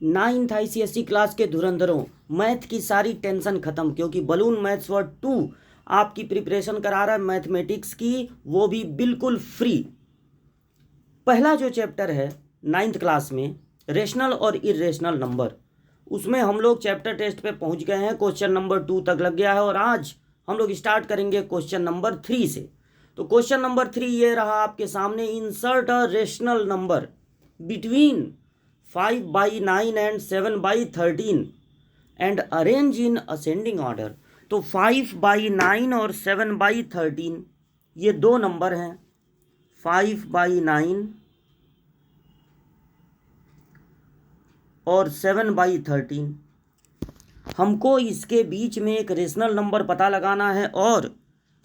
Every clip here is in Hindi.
नाइन्थ ICSE क्लास के धुरंधरों, मैथ की सारी टेंशन खत्म, क्योंकि बलून मैथ्स वर्ड 2 आपकी प्रिपरेशन करा रहा है मैथमेटिक्स की, वो भी बिल्कुल फ्री। पहला जो चैप्टर है नाइन्थ क्लास में, रेशनल और इरेशनल नंबर, उसमें हम लोग चैप्टर टेस्ट पे पहुंच गए हैं, क्वेश्चन नंबर 2 तक लग गया है और आज हम लोग स्टार्ट करेंगे क्वेश्चन नंबर 3 से। तो क्वेश्चन नंबर 3 ये रहा आपके सामने, insert a rational number between 5/9 and 7/13 and arrange in ascending order. तो 5/9 और 7/13 ये दो नंबर हैं, 5/9 और 7/13। हमको इसके बीच में एक रेशनल नंबर पता लगाना है और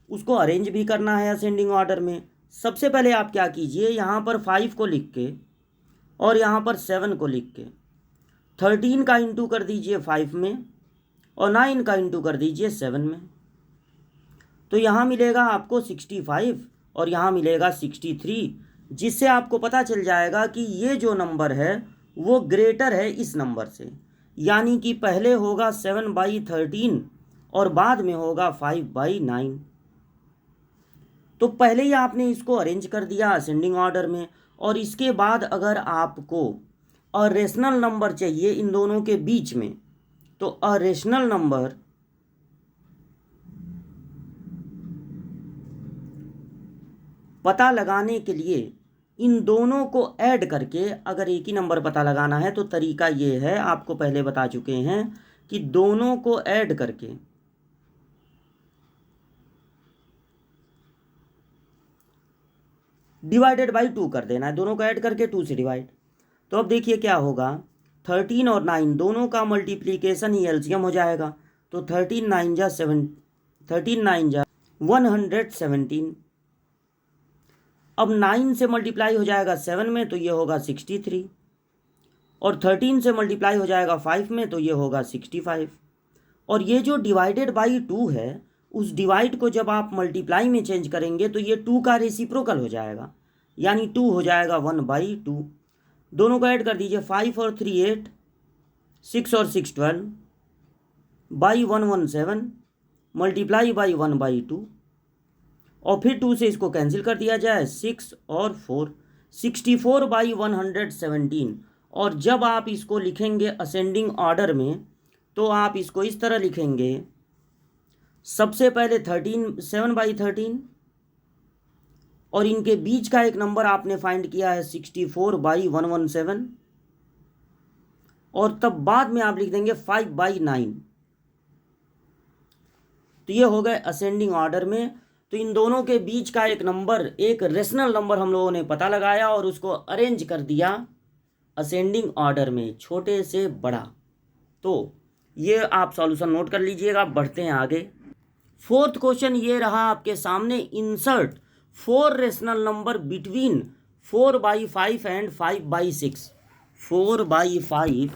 उसको अरेंज भी करना है असेंडिंग ऑर्डर में। सबसे पहले आप क्या कीजिए, यहाँ पर 5 को लिख के और यहाँ पर 7 को लिख के 13 का इंटू कर दीजिए 5 में और 9 का इंटू कर दीजिए 7 में। तो यहाँ मिलेगा आपको 65 और यहाँ मिलेगा 63, जिससे आपको पता चल जाएगा कि ये जो नंबर है वो ग्रेटर है इस नंबर से, यानी कि पहले होगा 7/13 और बाद में होगा 5/9। तो पहले ही आपने इसको अरेंज कर दिया असेंडिंग ऑर्डर में, और इसके बाद अगर आपको अरेशनल नंबर चाहिए इन दोनों के बीच में, तो अरेशनल नंबर पता लगाने के लिए इन दोनों को ऐड करके अगर एक ही नंबर पता लगाना है तो तरीका ये है, आपको पहले बता चुके हैं कि दोनों को ऐड करके डिवाइडेड बाई 2 कर देना है, दोनों को ऐड करके 2 से डिवाइड। तो अब देखिए क्या होगा, 13 और 9 दोनों का मल्टीप्लीकेशन ही एलसीएम हो जाएगा। तो 13 9 जा 117। अब 9 से मल्टीप्लाई हो जाएगा 7 में तो ये होगा 63, और 13 से मल्टीप्लाई हो जाएगा 5 में तो ये होगा 65। और ये जो डिवाइडेड बाई 2 है, उस डिवाइड को जब आप मल्टीप्लाई में चेंज करेंगे तो ये 2 का रेसिप्रोकल हो जाएगा, यानी 2 हो जाएगा 1/2। दोनों को ऐड कर दीजिए, 5 और 3 8, 6 और 6 12, बाई 117 मल्टीप्लाई बाई 1/2, और फिर 2 से इसको कैंसिल कर दिया जाए, 6 और 4, 64/117। और जब आप इसको लिखेंगे असेंडिंग ऑर्डर में तो आप इसको इस तरह लिखेंगे, सबसे पहले 7/13 और इनके बीच का एक नंबर आपने फाइंड किया है 64/117, और तब बाद में आप लिख देंगे 5/9। तो ये हो गए असेंडिंग ऑर्डर में। तो इन दोनों के बीच का एक नंबर, एक रेशनल नंबर हम लोगों ने पता लगाया और उसको अरेंज कर दिया असेंडिंग ऑर्डर में, छोटे से बड़ा। तो ये आप सॉल्यूशन नोट कर लीजिएगा, बढ़ते हैं आगे। फोर्थ क्वेश्चन ये रहा आपके सामने, insert 4 rational number between 4/5 and 5/6। 4/5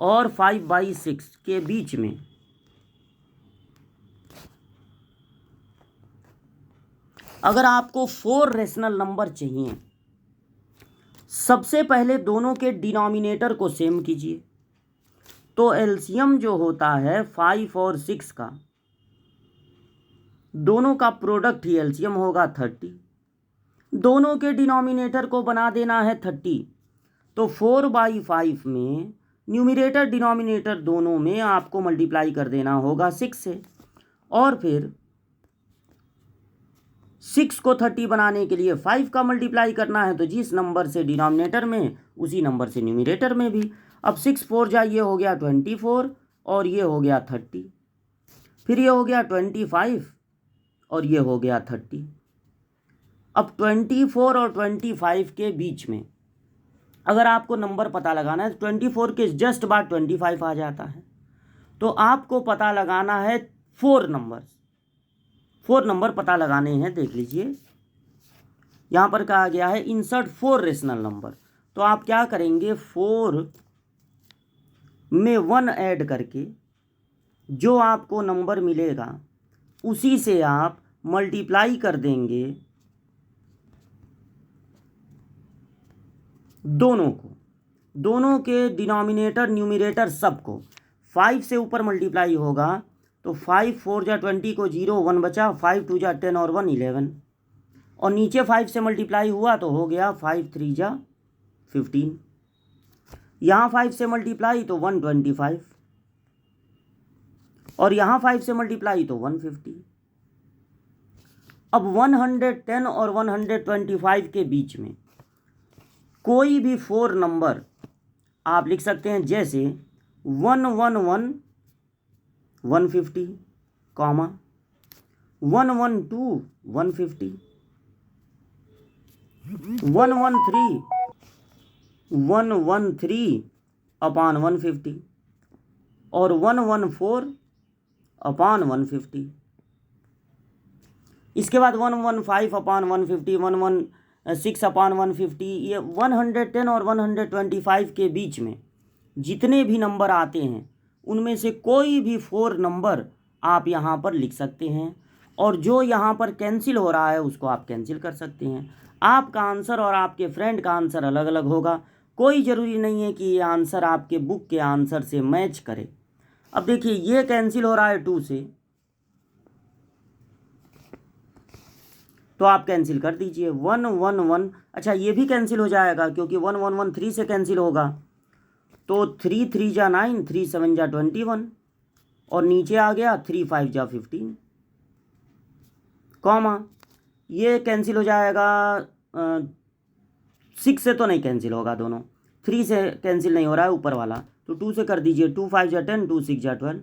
और 5/6 के बीच में अगर आपको 4 रेशनल नंबर चाहिए, सबसे पहले दोनों के डिनोमिनेटर को सेम कीजिए। तो एलसीएम जो होता है 5 और 6 का, दोनों का प्रोडक्ट ही एलसीएम होगा 30। दोनों के डिनोमिनेटर को बना देना है 30। तो 4/5 में न्यूमरेटर डिनोमिनेटर दोनों में आपको मल्टीप्लाई कर देना होगा 6 से, और फिर 6 को 30 बनाने के लिए 5 का मल्टीप्लाई करना है, तो जिस नंबर से डिनोमिनेटर में उसी नंबर से न्यूमरेटर में भी। अब 6 4 जा, ये हो गया 24 और ये हो गया 30, फिर ये हो गया 25 और ये हो गया 30। अब 24 और 25 के बीच में अगर आपको नंबर पता लगाना है, 24 के जस्ट बाद 25 आ जाता है, तो आपको पता लगाना है 4 नंबर पता लगाने हैं। देख लीजिए यहाँ पर कहा गया है इंसर्ट 4 रेशनल नंबर। तो आप क्या करेंगे, 4 में 1 ऐड करके जो आपको नंबर मिलेगा उसी से आप मल्टीप्लाई कर देंगे दोनों को। दोनों के डिनोमिनेटर न्यूमिनेटर सबको 5 से ऊपर मल्टीप्लाई होगा तो 5 4 जा 20 को 0 1 बचा, 5 2 जा 10 और 1 11, और नीचे 5 से मल्टीप्लाई हुआ तो हो गया 5 3 जा 15, यहाँ 5 से मल्टीप्लाई तो 125, और यहाँ 5 से मल्टीप्लाई तो 150। अब 110 और 125 के बीच में कोई भी 4 नंबर आप लिख सकते हैं, जैसे 111 150, 112 150, 113 अपॉन 150, और 114 अपॉन 150। इसके बाद 115 अपॉन 150, 116 अपॉन 150। ये 110 और 125 के बीच में जितने भी नंबर आते हैं उनमें से कोई भी 4 नंबर आप यहाँ पर लिख सकते हैं, और जो यहाँ पर कैंसिल हो रहा है उसको आप कैंसिल कर सकते हैं। आपका आंसर और आपके फ्रेंड का आंसर अलग अलग होगा, कोई ज़रूरी नहीं है कि ये आंसर आपके बुक के आंसर से मैच करे। अब देखिए ये कैंसिल हो रहा है 2 से, तो आप कैंसिल कर दीजिए 111। अच्छा ये भी कैंसिल हो जाएगा क्योंकि 1113 से कैंसिल होगा, तो 3 3 जा 9, 3 7 जा 21, और नीचे आ गया 3 5 जा 15, कॉमा ये कैंसिल हो जाएगा 6 से तो नहीं कैंसिल होगा, दोनों 3 से कैंसिल नहीं हो रहा है ऊपर वाला, तो 2 से कर दीजिए, 2 5 जा 10, 2 6 जा 12,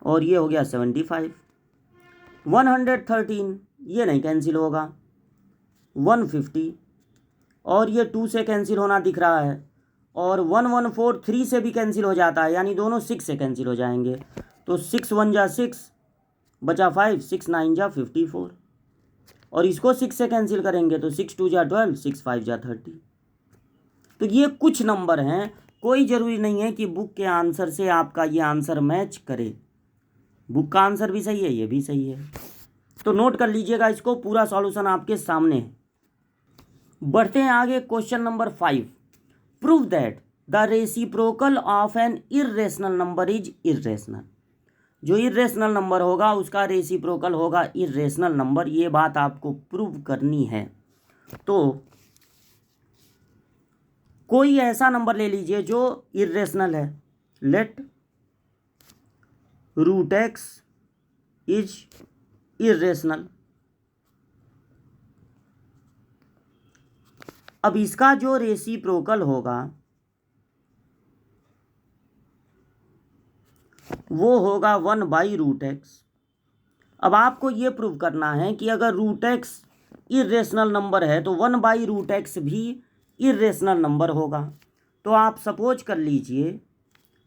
और ये हो गया 75। 113 ये नहीं कैंसिल होगा, 150, और ये 2 से कैंसिल होना दिख रहा है, और 114 3 से भी कैंसिल हो जाता है, यानी दोनों 6 से कैंसिल हो जाएंगे, तो 6 1 जा 6 बचा 5, 6 9 जा 54, और इसको 6 से कैंसिल करेंगे तो 6 2 जा 12, 6 5 जा 30। तो ये कुछ नंबर हैं, कोई ज़रूरी नहीं है कि बुक के आंसर से आपका ये आंसर मैच करे। बुक का आंसर भी सही है, ये भी सही है, तो नोट कर लीजिएगा इसको, पूरा सॉल्यूशन आपके सामने है। बढ़ते हैं आगे, question number 5। Prove that the reciprocal of N irrational number is irrational. जो इर्रेशनल नंबर होगा उसका रेसिप्रोकल होगा इर्रेशनल नंबर, ये बात आपको प्रूव करनी है। तो कोई ऐसा नंबर ले लीजिए जो इर्रेशनल है, let root x is irrational. अब इसका जो रेसिप्रोकल होगा वो होगा 1/√x। अब आपको ये प्रूव करना है कि अगर रूट एक्स इर्रेशनल नंबर है तो 1/√x भी इर्रेशनल नंबर होगा। तो आप सपोज कर लीजिए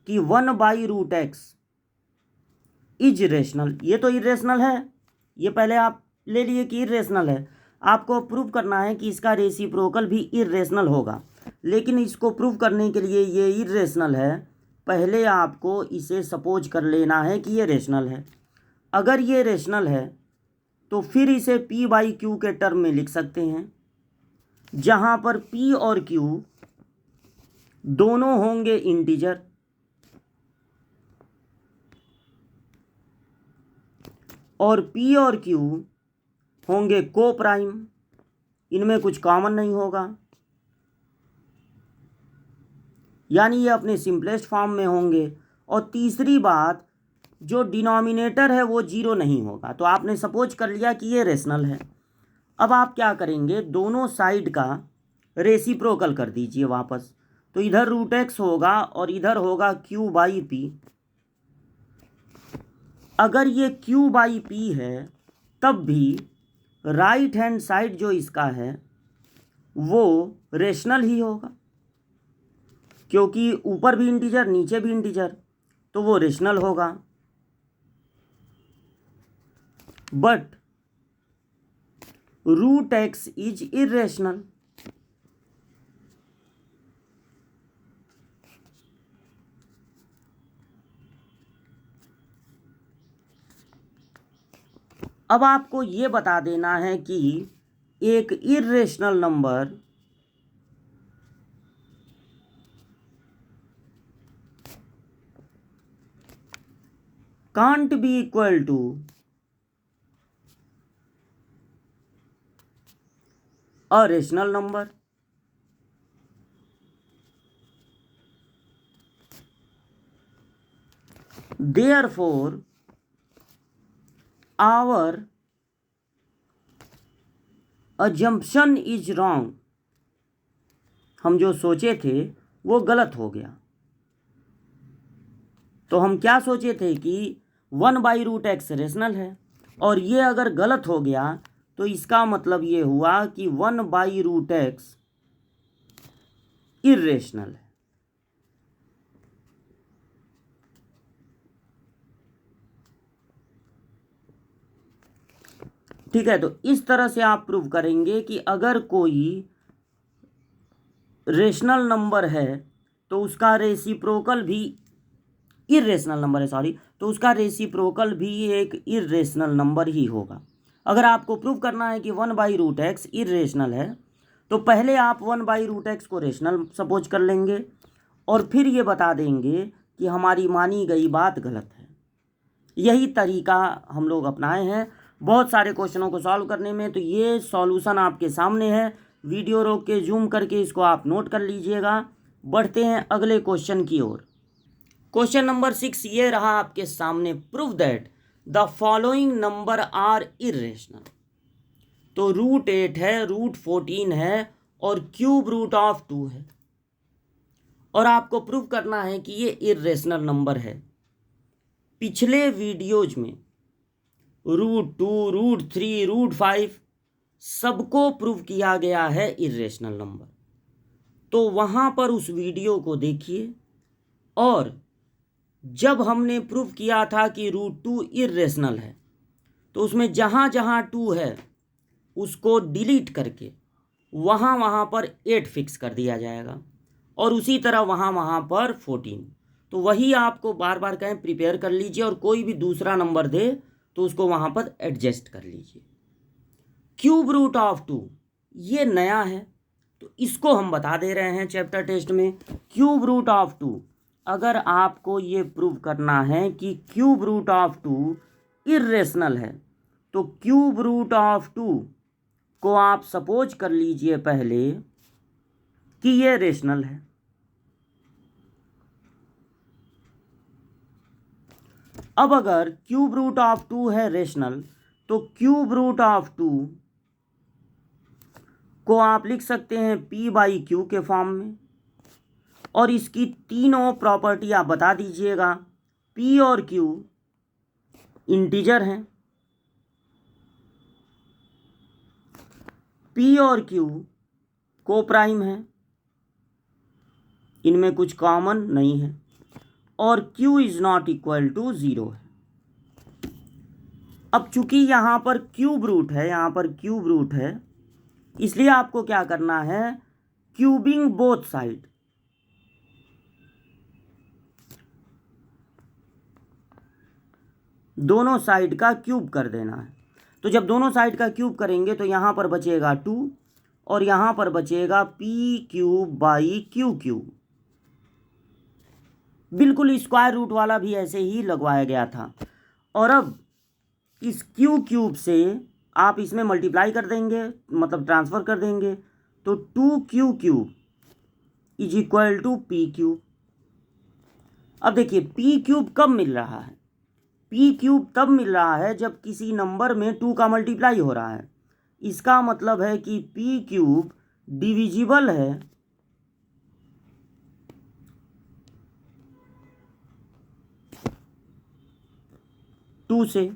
कि 1/√x इज रेशनल, ये तो इर्रेशनल है, ये पहले आप ले लिए कि इर्रेशनल है। आपको प्रूव करना है कि इसका रेसिप्रोकल भी इर्रेशनल होगा, लेकिन इसको प्रूव करने के लिए ये इर्रेशनल है, पहले आपको इसे सपोज कर लेना है कि ये रेशनल है। अगर ये रेशनल है तो फिर इसे p/q के टर्म में लिख सकते हैं, जहाँ पर p और q दोनों होंगे इंटीजर, और p और q होंगे को प्राइम, इनमें कुछ कॉमन नहीं होगा, यानी ये अपने सिंपलेस्ट फॉर्म में होंगे। और तीसरी बात, जो डिनोमिनेटर है वो 0 नहीं होगा। तो आपने सपोज कर लिया कि ये रेशनल है। अब आप क्या करेंगे, दोनों साइड का रेसिप्रोकल कर दीजिए वापस, तो इधर रूट एक्स होगा और इधर होगा q/p। अगर ये q/p है तब भी राइट हैंड साइड जो इसका है वो रेशनल ही होगा, क्योंकि ऊपर भी इंटीजर नीचे भी इंटीजर, तो वो रेशनल होगा। But root x is irrational. अब आपको ये बता देना है कि एक irrational number can't be equal to a rational number. Therefore, our assumption is wrong. हम जो सोचे थे वो गलत हो गया। तो हम क्या सोचे थे कि 1/√x रेशनल है, और ये अगर गलत हो गया तो इसका मतलब ये हुआ कि 1/√x इर्रेशनल है। ठीक है, तो इस तरह से आप प्रूव करेंगे कि अगर कोई रेशनल नंबर है तो उसका रेसिप्रोकल भी इर्रेशनल नंबर है, सॉरी, तो उसका रेसिप्रोकल भी एक इर्रेशनल नंबर ही होगा। अगर आपको प्रूव करना है कि 1/√x इर्रेशनल है तो पहले आप 1/√x को रेशनल सपोज कर लेंगे और फिर ये बता देंगे कि हमारी मानी गई बात गलत है। यही तरीका हम लोग अपनाए हैं बहुत सारे क्वेश्चनों को सॉल्व करने में। तो ये सॉल्यूशन आपके सामने है, वीडियो रोक के जूम करके इसको आप नोट कर लीजिएगा। बढ़ते हैं अगले क्वेश्चन की ओर। क्वेश्चन नंबर 6 ये रहा आपके सामने, prove that the following number are irrational. तो √8 है, √14 है और क्यूब रूट ऑफ 2 है, और आपको प्रूव करना है कि ये इर्रेशनल नंबर है। पिछले वीडियोज में √2, √3, √5 सबको प्रूव किया गया है इर्रेशनल नंबर। तो वहाँ पर उस वीडियो को देखिए, और जब हमने प्रूव किया था कि √2 इर्रेशनल है तो उसमें जहाँ जहाँ 2 है उसको डिलीट करके वहाँ वहाँ पर 8 फिक्स कर दिया जाएगा, और उसी तरह वहाँ वहाँ पर 14। तो वही आपको बार बार कहें प्रिपेयर कर लीजिए, और कोई भी दूसरा नंबर दे तो उसको वहाँ पर एडजस्ट कर लीजिए। क्यूब रूट ऑफ 2 ये नया है, तो इसको हम बता दे रहे हैं चैप्टर टेस्ट में। क्यूब रूट ऑफ 2, अगर आपको ये प्रूव करना है कि क्यूब रूट ऑफ 2 इर्रेशनल है तो क्यूब रूट ऑफ 2 को आप सपोज कर लीजिए पहले कि ये रेशनल है। अब अगर क्यूब रूट ऑफ 2 है रेशनल तो क्यूब रूट ऑफ 2 को आप लिख सकते हैं p/q के फॉर्म में, और इसकी तीनों प्रॉपर्टी आप बता दीजिएगा। p और q इंटीजर हैं, p और q को प्राइम है, इनमें कुछ कॉमन नहीं है, और q is not equal to 0 है। अब चूंकि यहाँ पर क्यूब रूट है, यहाँ पर क्यूब रूट है, इसलिए आपको क्या करना है, क्यूबिंग बोथ साइड। दोनों साइड का क्यूब कर देना है। तो जब दोनों साइड का क्यूब करेंगे तो यहाँ पर बचेगा 2 और यहाँ पर बचेगा p³/q³। बिल्कुल स्क्वायर रूट वाला भी ऐसे ही लगवाया गया था। और अब इस q³ से आप इसमें मल्टीप्लाई कर देंगे, मतलब ट्रांसफ़र कर देंगे, तो 2q³ is equal to p³। अब देखिए p³ कब मिल रहा है, p³ तब मिल रहा है जब किसी नंबर में 2 का मल्टीप्लाई हो रहा है। इसका मतलब है कि p³ डिविजिबल है टू से।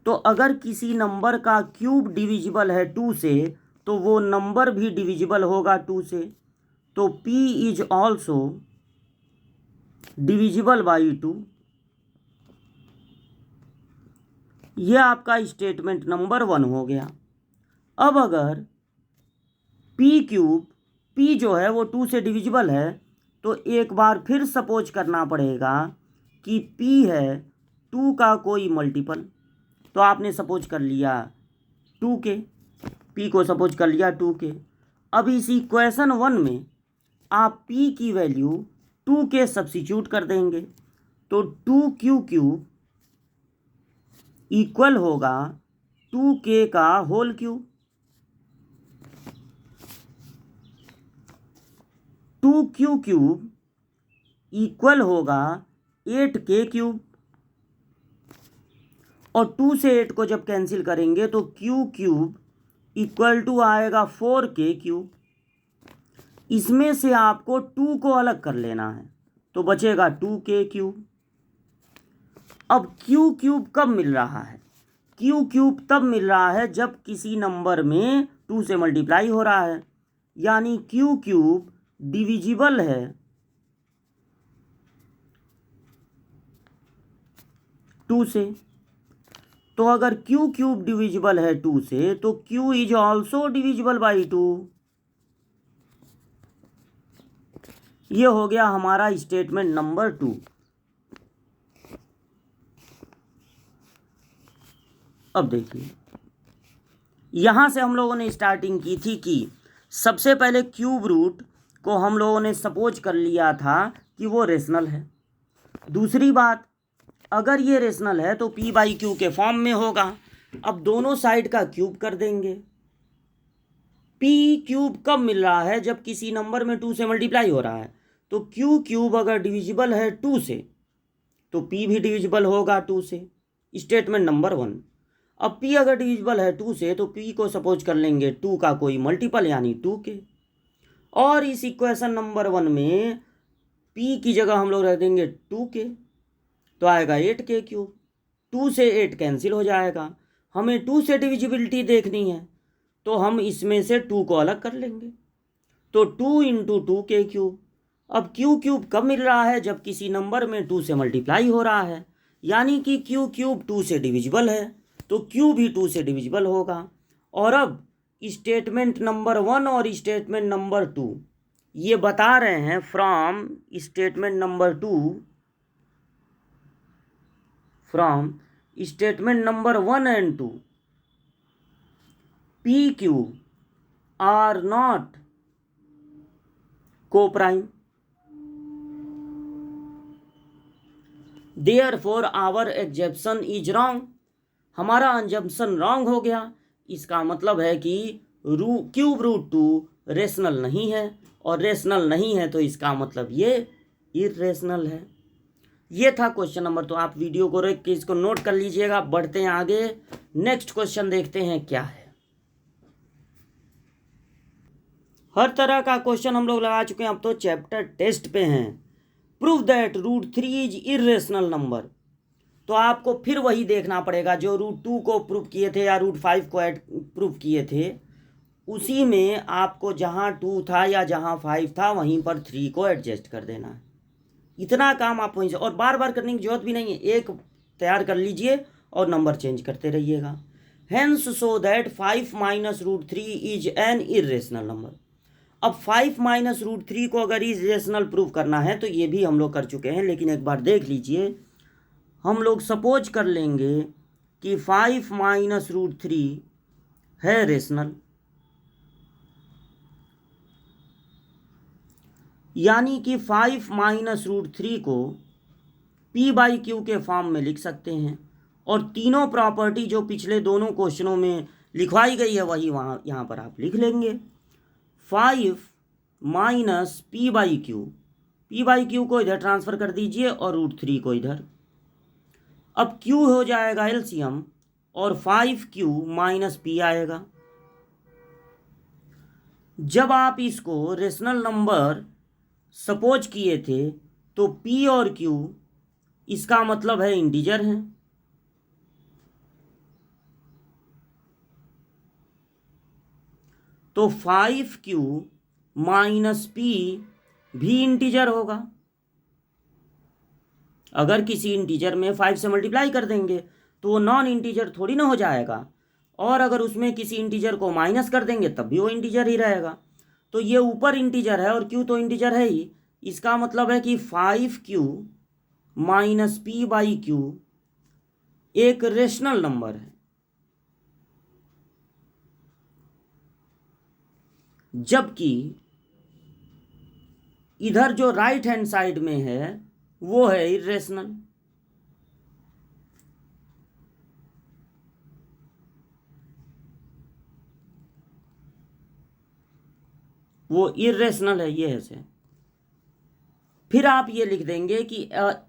तो अगर किसी नंबर का क्यूब डिविजिबल है 2 से तो वो नंबर भी डिविजिबल होगा 2 से। तो p is also divisible by 2। ये आपका स्टेटमेंट नंबर 1 हो गया। अब अगर p³ p जो है वो 2 से डिविजिबल है तो एक बार फिर सपोज करना पड़ेगा कि p है 2 का कोई मल्टीपल। तो आपने सपोज कर लिया 2 के, p को सपोज कर लिया 2 के। अब इस इक्वेशन 1 में आप p की वैल्यू 2 के सब्स्टिट्यूट कर देंगे, तो 2q³ इक्वल होगा 2k का whole cube. 2q cube equal होगा 8k क्यूब, और 2 से 8 को जब कैंसिल करेंगे तो q क्यूब इक्वल टू आएगा 4k क्यूब। इसमें से आपको 2 को अलग कर लेना है तो बचेगा 2k क्यूब। अब q क्यूब कब मिल रहा है? q क्यूब तब मिल रहा है जब किसी नंबर में 2 से मल्टीप्लाई हो रहा है, यानी q क्यूब डिविजिबल है 2 से। तो अगर q क्यूब डिविजिबल है 2 से तो q is also divisible by 2। ये हो गया हमारा स्टेटमेंट नंबर 2। अब देखिए, यहाँ से हम लोगों ने स्टार्टिंग की थी कि सबसे पहले क्यूब रूट को हम लोगों ने सपोज कर लिया था कि वो रेशनल है। दूसरी बात, अगर ये रेशनल है तो p बाई क्यू के फॉर्म में होगा। अब दोनों साइड का क्यूब कर देंगे। p क्यूब कब मिल रहा है? जब किसी नंबर में 2 से मल्टीप्लाई हो रहा है। तो q क्यूब अगर डिविजिबल है 2 से तो p भी डिविजिबल होगा 2 से। Statement number 1। अब p अगर डिविजिबल है 2 से तो p को सपोज कर लेंगे 2 का कोई मल्टीपल यानी 2k, और इस इक्वेशन नंबर 1 में p की जगह हम लोग रख देंगे 2k, तो आएगा 8k क्यूब। 2 से 8 कैंसिल हो जाएगा। हमें 2 से डिविजिबिलिटी देखनी है तो हम इसमें से 2 को अलग कर लेंगे, तो 2 इंटू 2k क्यूब। अब q क्यूब कब मिल रहा है? जब किसी नंबर में 2 से मल्टीप्लाई हो रहा है, यानी कि q क्यूब 2 से डिविजिबल है तो q भी 2 से डिविजिबल होगा। और अब स्टेटमेंट नंबर 1 और स्टेटमेंट नंबर 2 ये बता रहे हैं from statement number 2, from statement number 1 and 2, p q are not coprime, therefore our assumption is wrong. हमारा अंजम्पशन रॉन्ग हो गया। इसका मतलब है कि क्यूब रूट 2 रेशनल नहीं है, और रेशनल नहीं है तो इसका मतलब ये इरेशनल है। ये था क्वेश्चन नंबर। तो आप वीडियो को रोक के इसको नोट कर लीजिएगा। बढ़ते हैं आगे, नेक्स्ट क्वेश्चन देखते हैं क्या है। हर तरह का क्वेश्चन हम लोग लगा चुके हैं, अब तो चैप्टर टेस्ट पे हैं। Prove that √3 is irrational number. तो आपको फिर वही देखना पड़ेगा जो √2 को प्रूव किए थे या √5 को प्रूव किए थे, उसी में आपको जहाँ 2 था या जहाँ 5 था वहीं पर 3 को एडजस्ट कर देना है। इतना काम आप वहीं से, और बार बार करने की जरूरत भी नहीं है। एक तैयार कर लीजिए और नंबर चेंज करते रहिएगा। Hence so that 5 minus √3 is an irrational number. अब 5 माइनस √3 को अगर इरेशनल प्रूव करना है तो ये भी हम लोग कर चुके हैं, लेकिन एक बार देख लीजिए। हम लोग सपोज कर लेंगे कि 5 माइनस √3 है रेशनल, यानी कि 5 माइनस √3 को p बाई क्यू के फॉर्म में लिख सकते हैं, और तीनों प्रॉपर्टी जो पिछले दोनों क्वेश्चनों में लिखवाई गई है वही वहाँ यहाँ पर आप लिख लेंगे। 5 माइनस p बाई क्यू को इधर ट्रांसफ़र कर दीजिए और √3 को इधर। अब q हो जाएगा एलसीएम और 5q माइनस p आएगा। जब आप इसको रेशनल नंबर सपोज किए थे तो p और q इसका मतलब है इंटीजर हैं, तो 5q माइनस p भी इंटीजर होगा। अगर किसी इंटीजर में 5 से मल्टीप्लाई कर देंगे तो वो नॉन इंटीजर थोड़ी ना हो जाएगा, और अगर उसमें किसी इंटीजर को माइनस कर देंगे तब भी वो इंटीजर ही रहेगा। तो ये ऊपर इंटीजर है और q तो इंटीजर है ही। इसका मतलब है कि 5q minus p by Q एक रेशनल नंबर है, जबकि इधर जो राइट हैंड साइड में है वो है इरेशनल। वो इर्रेशनल है, ये ऐसे। फिर आप ये लिख देंगे कि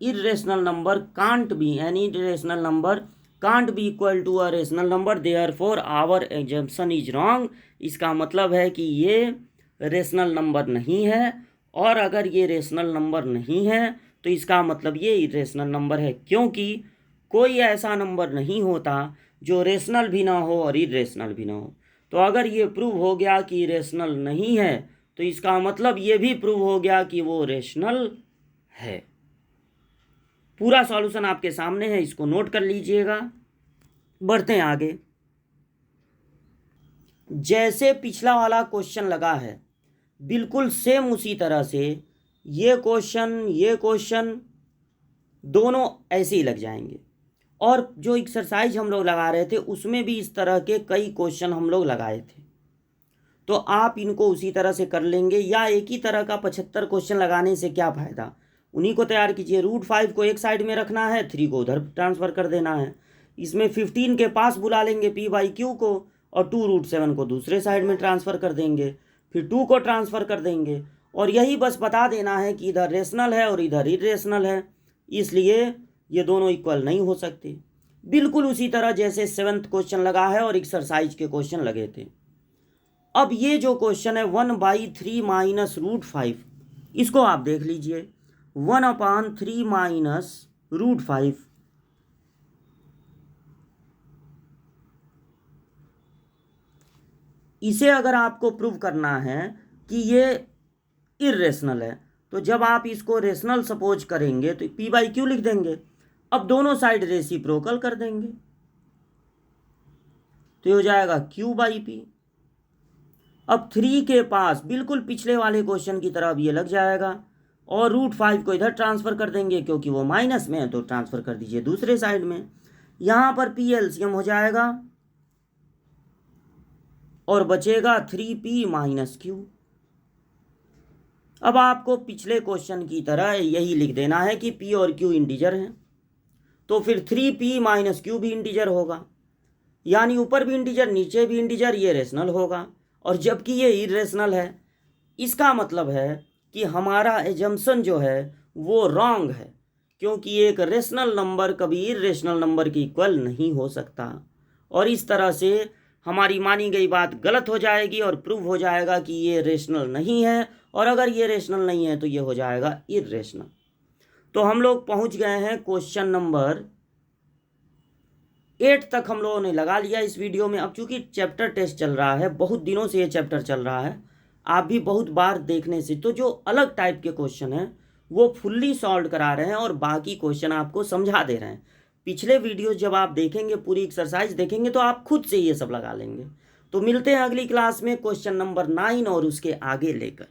irrational number can't be, any rational number can't be equal to a rational number, therefore our assumption is wrong. इसका मतलब है कि ये रेशनल नंबर नहीं है, और अगर ये रेशनल नंबर नहीं है तो इसका मतलब ये इरेशनल नंबर है, क्योंकि कोई ऐसा नंबर नहीं होता जो रेशनल भी ना हो और इरेशनल भी ना हो। तो अगर ये प्रूव हो गया कि रेशनल नहीं है तो इसका मतलब ये भी प्रूव हो गया कि वो रेशनल है। पूरा सॉल्यूशन आपके सामने है, इसको नोट कर लीजिएगा। बढ़ते हैं आगे। जैसे पिछला वाला क्वेश्चन लगा है बिल्कुल सेम उसी तरह से ये क्वेश्चन दोनों ऐसे ही लग जाएंगे। और जो एक्सरसाइज हम लोग लगा रहे थे उसमें भी इस तरह के कई क्वेश्चन हम लोग लगाए थे, तो आप इनको उसी तरह से कर लेंगे। या एक ही तरह का 75 क्वेश्चन लगाने से क्या फ़ायदा, उन्हीं को तैयार कीजिए। √5 को एक साइड में रखना है, 3 को उधर ट्रांसफ़र कर देना है। इसमें 15 के पास बुला लेंगे P/Q को, और 2√7 को दूसरे साइड में ट्रांसफ़र कर देंगे, फिर 2 को ट्रांसफ़र कर देंगे। और यही बस बता देना है कि इधर रेशनल है और इधर इरेशनल है, इसलिए ये दोनों इक्वल नहीं हो सकते। बिल्कुल उसी तरह जैसे 7th क्वेश्चन लगा है और एक्सरसाइज के क्वेश्चन लगे थे। अब ये जो क्वेश्चन है 1/3 माइनस √5, इसको आप देख लीजिए। 1/3 माइनस √5, इसे अगर आपको प्रूव करना है कि ये इरेशनल है, तो जब आप इसको रेशनल सपोज करेंगे तो P/Q लिख देंगे। अब दोनों साइड रेसिप्रोकल कर देंगे तो ये हो जाएगा Q/P। अब 3 के पास बिल्कुल पिछले वाले क्वेश्चन की तरह अब ये लग जाएगा, और √5 को इधर ट्रांसफ़र कर देंगे, क्योंकि वो माइनस में है तो ट्रांसफ़र कर दीजिए दूसरे साइड में। यहाँ पर P LCM हो जाएगा और बचेगा 3P - Q। अब आपको पिछले क्वेश्चन की तरह यही लिख देना है कि P और Q इंटीजर हैं, तो फिर 3P - Q भी इंटीजर होगा, यानी ऊपर भी इंटीजर नीचे भी इंटीजर, ये रेशनल होगा। और जबकि ये इरेशनल है, इसका मतलब है कि हमारा एजम्पशन जो है वो रॉन्ग है, क्योंकि एक रेशनल नंबर कभी इरेशनल नंबर की इक्वल नहीं हो सकता। और इस तरह से हमारी मानी गई बात गलत हो जाएगी और प्रूव हो जाएगा कि ये रेशनल नहीं है, और अगर ये रेशनल नहीं है तो ये हो जाएगा इरेशनल। तो हम लोग पहुंच गए हैं क्वेश्चन नंबर 8 तक हम लोगों ने लगा लिया इस वीडियो में। अब चूंकि चैप्टर टेस्ट चल रहा है, बहुत दिनों से ये चैप्टर चल रहा है, आप भी बहुत बार देखने से तो जो अलग टाइप के क्वेश्चन हैं वो फुल्ली सॉल्व करा रहे हैं और बाकी क्वेश्चन आपको समझा दे रहे हैं। पिछले वीडियो जब आप देखेंगे, पूरी एक्सरसाइज देखेंगे, तो आप खुद से ये सब लगा लेंगे। तो मिलते हैं अगली क्लास में क्वेश्चन नंबर 9 और उसके आगे लेकर।